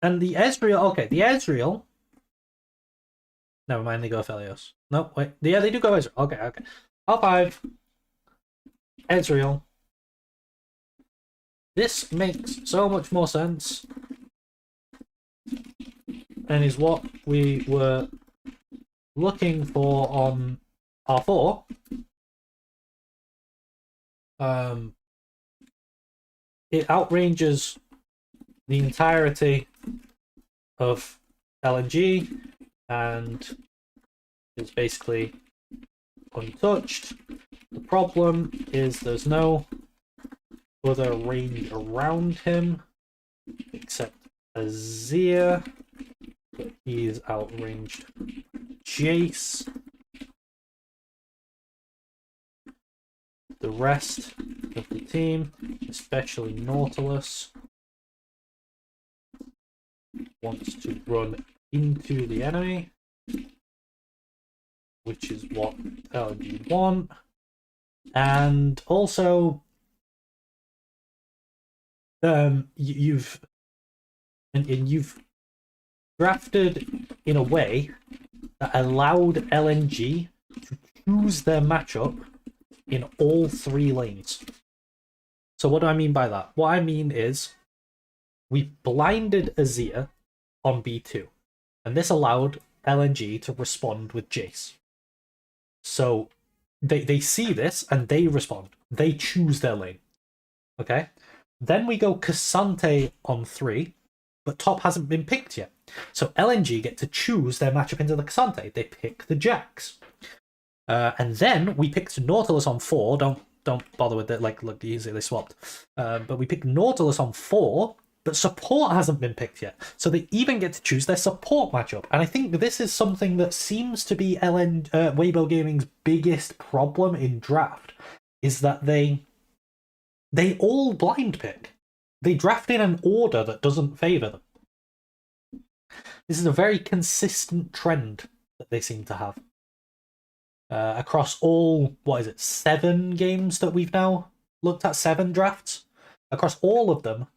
And the Ezreal, okay, the Ezreal. Never mind, they go Aphelios. No, wait. Yeah, they do go Ezreal. Okay, okay. R5. Ezreal. This makes so much more sense. And is what we were looking for on R4. It outranges the entirety of LNG and is basically untouched. The problem is there's no other range around him except Azir, but he's outranged Jace. The rest of the team, especially Nautilus, wants to run into the enemy, which is what LNG want. And also, you've drafted in a way that allowed LNG to choose their matchup in all 3 lanes. So what do I mean by that? What I mean is we blinded Azir on B2, and this allowed LNG to respond with Jace. So they see this and they respond. They choose their lane. Okay? Then we go Cassante on 3, but top hasn't been picked yet. So LNG get to choose their matchup into the Cassante. They pick the Jax. And then we picked Nautilus on 4. Don't bother with it. Like, look, easy, they swapped. But we picked Nautilus on 4, but support hasn't been picked yet. So they even get to choose their support matchup. And I think this is something that seems to be Weibo Gaming's biggest problem in draft, is that they they all blind pick. They draft in an order that doesn't favour them. This is a very consistent trend that they seem to have. Across all, 7 games that we've now looked at, 7 drafts? Across all of them,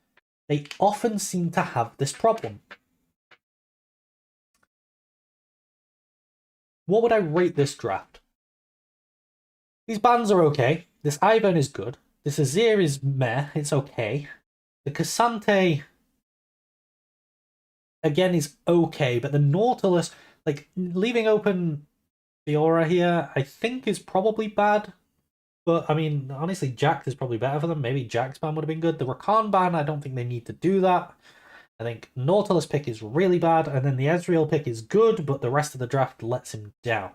they often seem to have this problem. What would I rate this draft? These bans are okay. This Ivern is good. This Azir is meh, it's okay. The Cassante, again, is okay, but the Nautilus, like, leaving open Fiora here, I think is probably bad. But, I mean, honestly, Jax is probably better for them. Maybe Jax ban would have been good. The Rakan ban, I don't think they need to do that. I think Nautilus pick is really bad, and then the Ezreal pick is good, but the rest of the draft lets him down.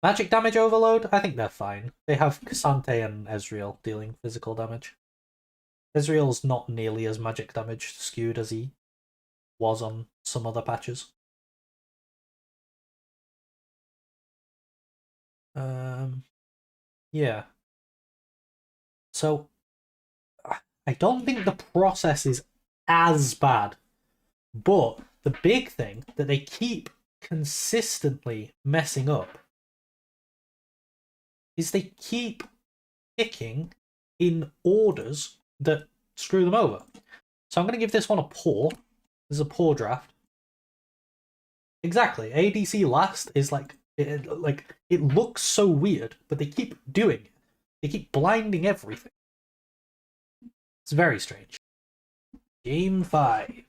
Magic damage overload, I think they're fine. They have Cassante and Ezreal dealing physical damage. Ezreal's not nearly as magic damage skewed as he was on some other patches. Yeah. So, I don't think the process is as bad, but the big thing that they keep consistently messing up is they keep picking in orders that screw them over. So I'm going to give this one a poor. This is a poor draft. Exactly. ADC last is like it looks so weird, but they keep doing it. They keep blinding everything. It's very strange. Game 5.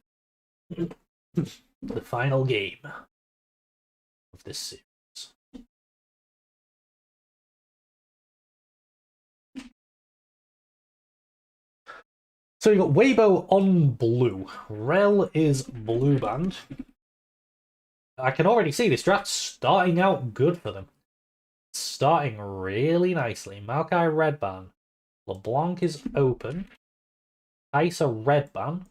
The final game of this series. So you got Weibo on blue. Rel is blue band. I can already see this draft starting out good for them. Starting really nicely. Maokai red ban. LeBlanc is open. Kai'Sa red ban.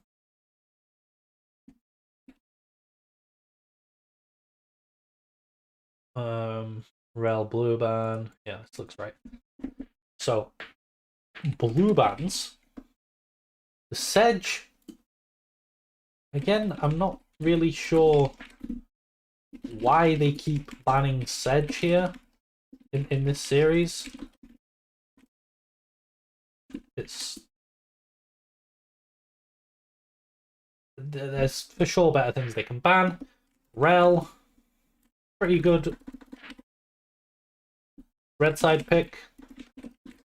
Rel blue ban. Yeah, this looks right. So, blue bans. The Sedge. Again, I'm not really sure why they keep banning Sedge here in this series. There's for sure better things they can ban. Rel, pretty good red side pick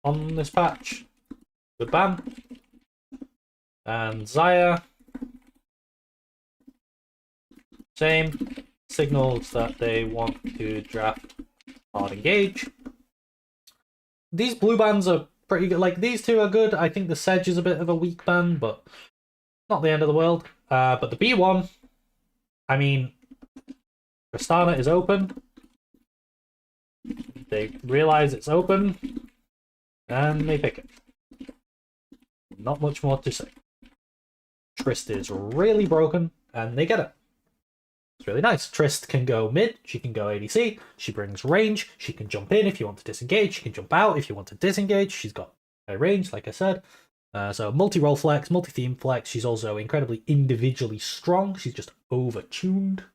on this patch. Good ban. And Xayah, same. Signals that they want to draft hard engage. These blue bans are pretty good. Like, these two are good. I think the Sedge is a bit of a weak ban, but not the end of the world. But the B1, I mean, Tristana is open. They realize it's open, and they pick it. Not much more to say. Trist is really broken, and they get it. It's really nice. Trist can go mid, she can go ADC, she brings range, she can jump in if you want to disengage, she can jump out if you want to disengage, she's got a range, like I said. So multi-role flex, multi-theme flex, she's also incredibly individually strong, she's just over-tuned.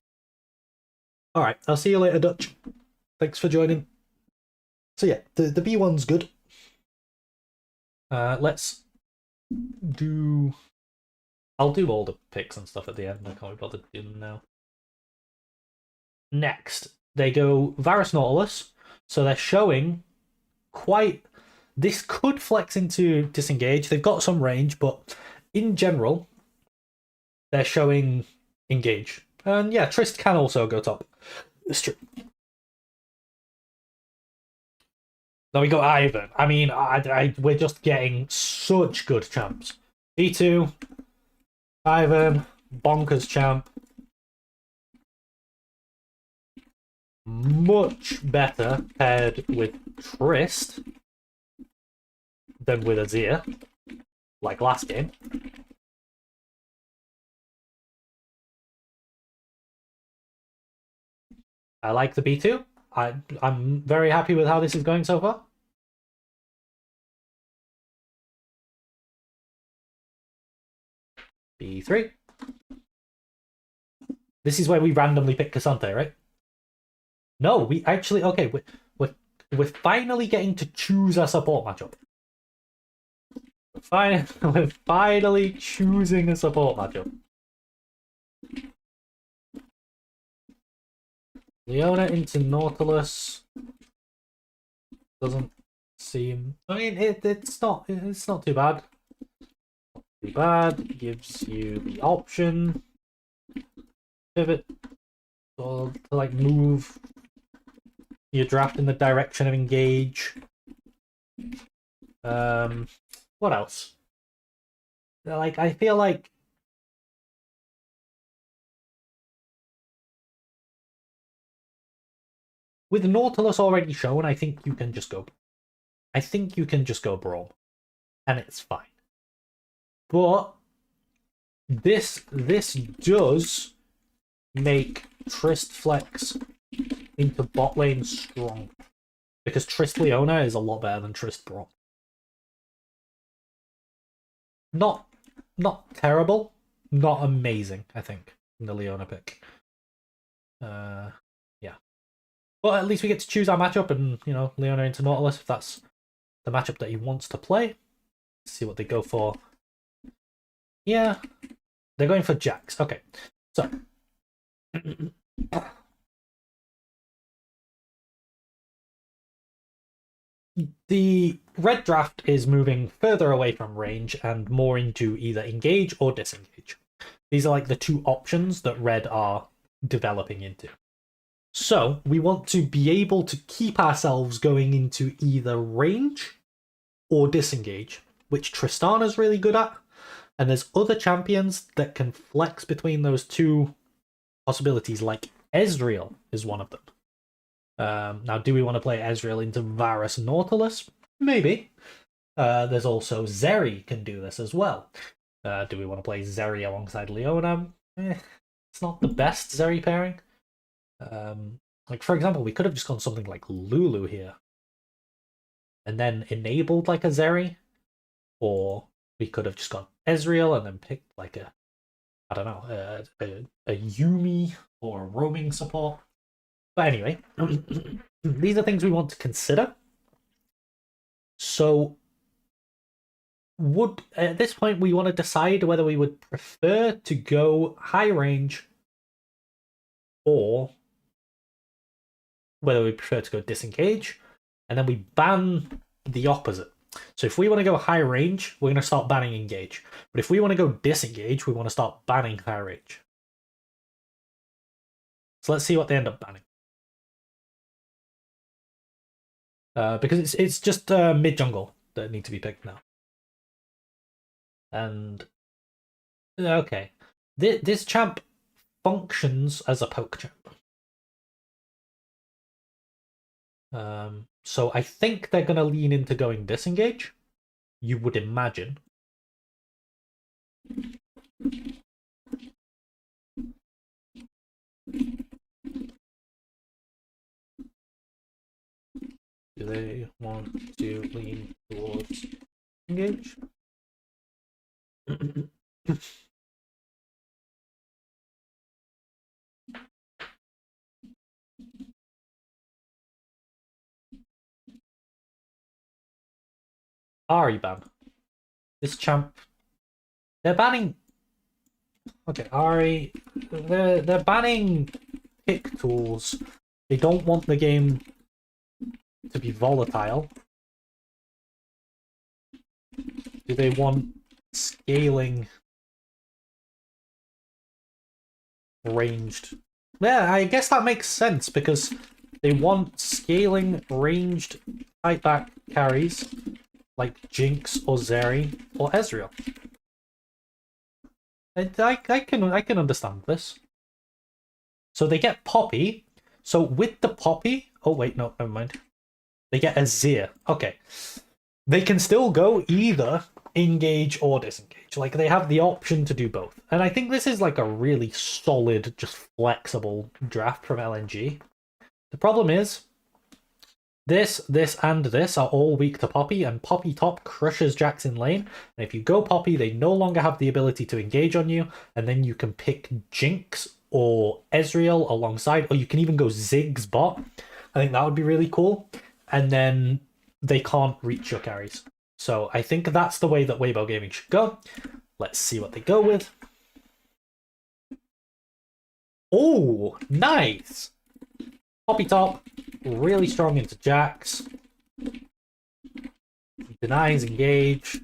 Alright, I'll see you later, Dutch. Thanks for joining. So yeah, the B1's good. Let's do... I'll do all the picks and stuff at the end, I can't be bothered to do them now. Next, they go Varus Nautilus, so they're showing quite... This could flex into disengage, they've got some range, but in general, they're showing engage. And yeah, Trist can also go top. It's true. Then we got Ivern. I mean, we're just getting such good champs. B2, Ivern, bonkers champ. Much better paired with Trist than with Azir, like last game. I like the B2. I'm very happy with how this is going so far. B3. This is where we randomly pick Cassante, right? No, we actually... Okay, we're finally getting to choose our support matchup. We're finally choosing a support matchup. Leona into Nautilus doesn't seem... I mean, it's not too bad. Not too bad. Gives you the option pivot or to like move your draft in the direction of engage. What else? Like, I feel like with Nautilus already shown, I think you can just go. I think you can just go Brawl, and it's fine. But this does make Trist Flex into bot lane strong, because Trist Leona is a lot better than Trist Brawl. Not terrible, not amazing, I think, in the Leona pick. Yeah. Well, at least we get to choose our matchup, and, you know, Leona into Nautilus, if that's the matchup that he wants to play. Let's see what they go for. Yeah. They're going for Jax. Okay. So. The red draft is moving further away from range and more into either engage or disengage. These are like the two options that red are developing into. So we want to be able to keep ourselves going into either range or disengage, which Tristana's really good at. And there's other champions that can flex between those two possibilities, like Ezreal is one of them. Now, do we want to play Ezreal into Varus Nautilus? Maybe. There's also Zeri can do this as well. Do we want to play Zeri alongside Leona? It's not the best Zeri pairing. Like, for example, we could have just gone something like Lulu here. And then enabled like a Zeri. Or we could have just gone Ezreal and then picked like a, I don't know, a Yumi or a roaming support. But anyway, these are things we want to consider. So, at this point we want to decide whether we would prefer to go high range or whether we prefer to go disengage, and then we ban the opposite. So if we want to go high range, we're going to start banning engage. But if we want to go disengage, we want to start banning high range. So let's see what they end up banning. Because it's just mid jungle that need to be picked now. And okay, this champ functions as a poke champ. So I think they're gonna lean into going disengage. You would imagine. Do they want to lean towards engage? Ari ban. This champ. They're banning. Okay, Ari. They're banning pick tools. They don't want the game to be volatile. Do they want scaling ranged? Yeah, I guess that makes sense because they want scaling ranged fight back carries like Jinx or Zeri or Ezreal. I can understand this. So they get Poppy. So with the Poppy, oh wait, no, never mind. They get Azir. Okay. They can still go either engage or disengage. Like, they have the option to do both. And I think this is like a really solid, just flexible draft from LNG. The problem is, this, and this are all weak to Poppy, and Poppy top crushes Jax in lane. And if you go Poppy, they no longer have the ability to engage on you, and then you can pick Jinx or Ezreal alongside, or you can even go Ziggs bot. I think that would be really cool. And then they can't reach your carries. So I think that's the way that Weibo Gaming should go. Let's see what they go with. Oh, nice! Poppy top, really strong into Jax. Denies engage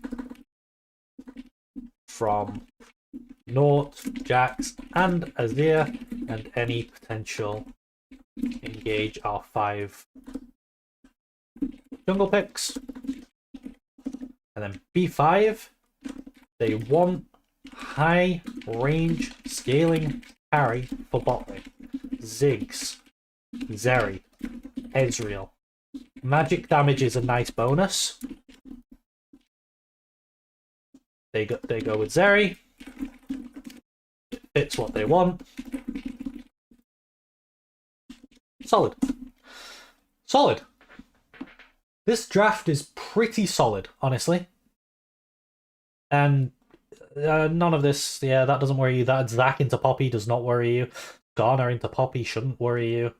from Nort, Jax, and Azir, and any potential engage our 5 jungle picks. And then B5, they want high range scaling carry for bot lane. Ziggs, Zeri, Ezreal. Magic damage is a nice bonus. They go with Zeri. It fits what they want. Solid. Solid. This draft is pretty solid, honestly. And none of this, yeah, that doesn't worry you. That Zac into Poppy does not worry you. Garner into Poppy shouldn't worry you.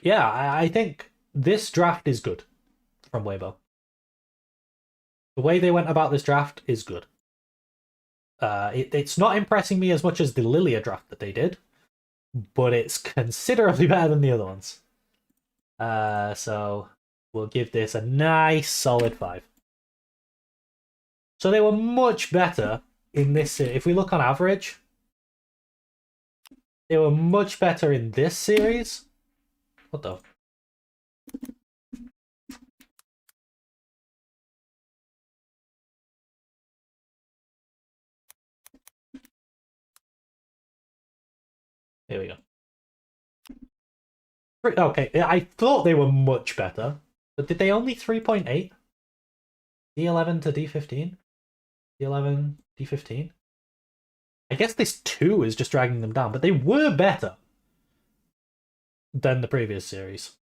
Yeah, I think this draft is good from Weibo. The way they went about this draft is good. It's not impressing me as much as the Lilia draft that they did, but it's considerably better than the other ones. So we'll give this a nice solid 5. So they were much better in this. If we look on average, they were much better in this series. What the? Here we go. Okay, I thought they were much better, but did they only 3.8? D11 to D15? D11, D15? I guess this 2 is just dragging them down, but they were better than the previous series.